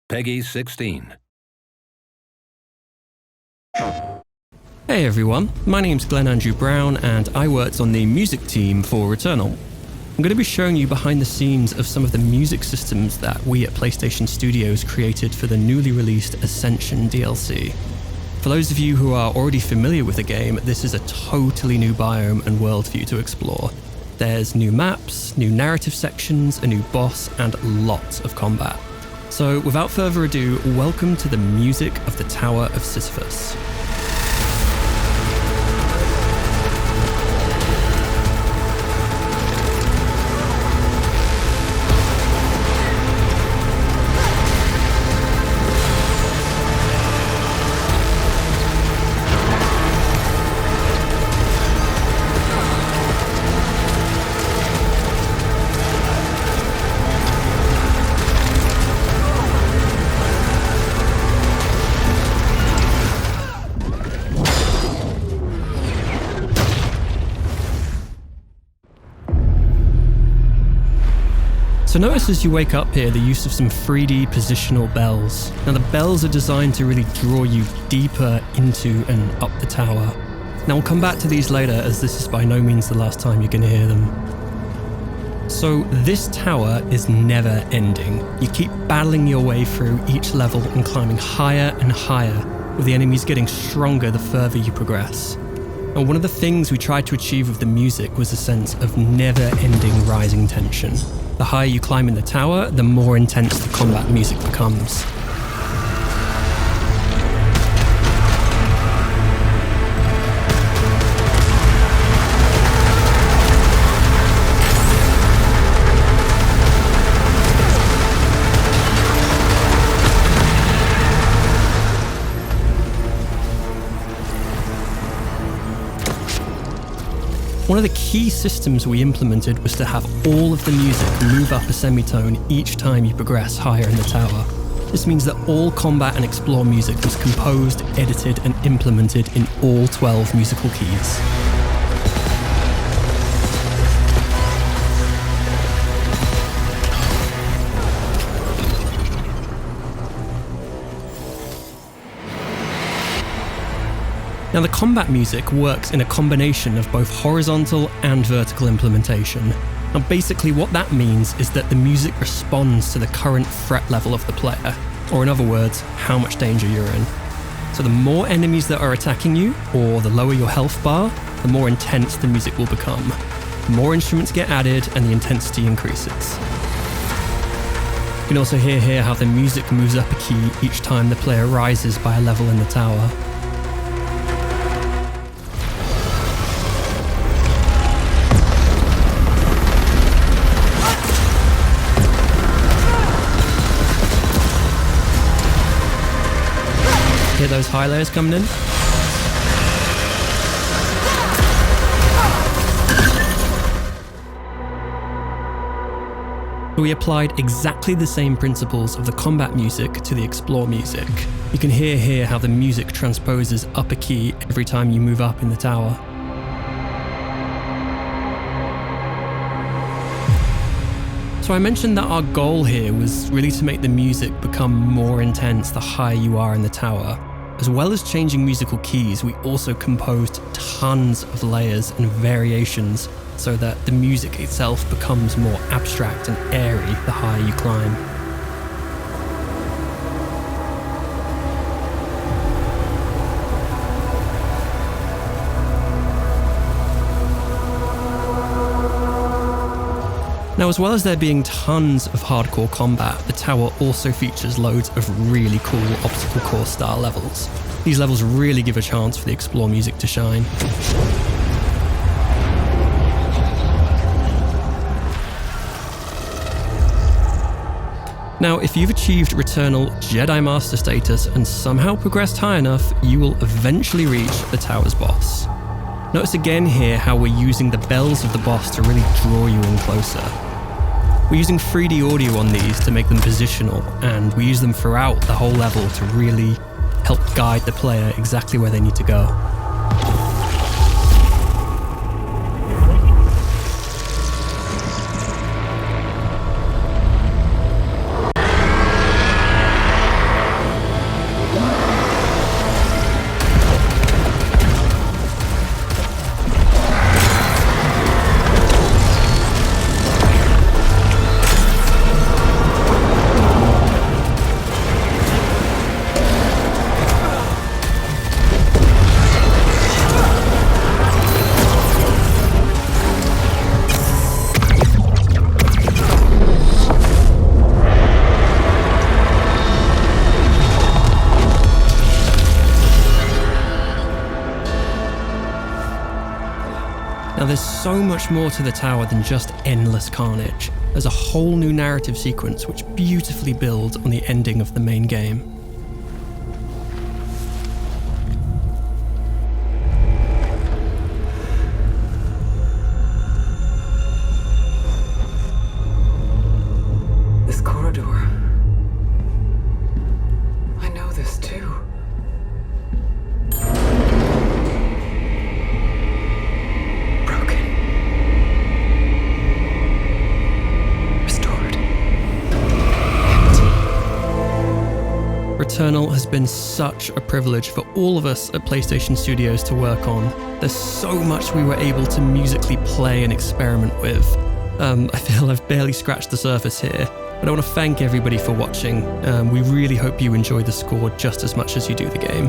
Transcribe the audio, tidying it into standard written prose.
Peggy 16. Hey everyone, my name's Glen Andrew Brown and I worked on the music team for Returnal. I'm going to be showing you behind the scenes of some of the music systems that we at PlayStation Studios created for the newly released Ascension DLC. For those of you who are already familiar with the game, this is a totally new biome and world for you to explore. There's new maps, new narrative sections, a new boss, and lots of combat. So without further ado, welcome to the music of the Tower of Sisyphus. So notice as you wake up here the use of some 3D positional bells. Now the bells are designed to really draw you deeper into and up the tower. Now we'll come back to these later as this is by no means the last time you're going to hear them. So this tower is never ending. You keep battling your way through each level and climbing higher and higher, with the enemies getting stronger the further you progress. And one of the things we tried to achieve with the music was a sense of never-ending rising tension. The higher you climb in the tower, the more intense the combat music becomes. One of the key systems we implemented was to have all of the music move up a semitone each time you progress higher in the tower. This means that all combat and explore music was composed, edited, and implemented in all 12 musical keys. Now the combat music works in a combination of both horizontal and vertical implementation. Now basically what that means is that the music responds to the current threat level of the player, or in other words, how much danger you're in. So the more enemies that are attacking you, or the lower your health bar, the more intense the music will become. More instruments get added and the intensity increases. You can also hear here how the music moves up a key each time the player rises by a level in the tower. Hear those high layers coming in? We applied exactly the same principles of the combat music to the explore music. You can hear here how the music transposes up a key every time you move up in the tower. So I mentioned that our goal here was really to make the music become more intense the higher you are in the tower. As well as changing musical keys, we also composed tons of layers and variations so that the music itself becomes more abstract and airy the higher you climb. Now, as well as there being tons of hardcore combat, the tower also features loads of really cool obstacle course style levels. These levels really give a chance for the explore music to shine. Now, if you've achieved Returnal Jedi Master status and somehow progressed high enough, you will eventually reach the tower's boss. Notice again here how we're using the bells of the boss to really draw you in closer. We're using 3D audio on these to make them positional, and we use them throughout the whole level to really help guide the player exactly where they need to go. there's so much more to the tower than just endless carnage. There's a whole new narrative sequence which beautifully builds on the ending of the main game. This corridor. I know this too. Broken. Restored. Empty. Returnal has been such a privilege for all of us at PlayStation Studios to work on. There's so much we were able to musically play and experiment with. I feel I've barely scratched the surface here, but I want to thank everybody for watching. We really hope you enjoy the score just as much as you do the game.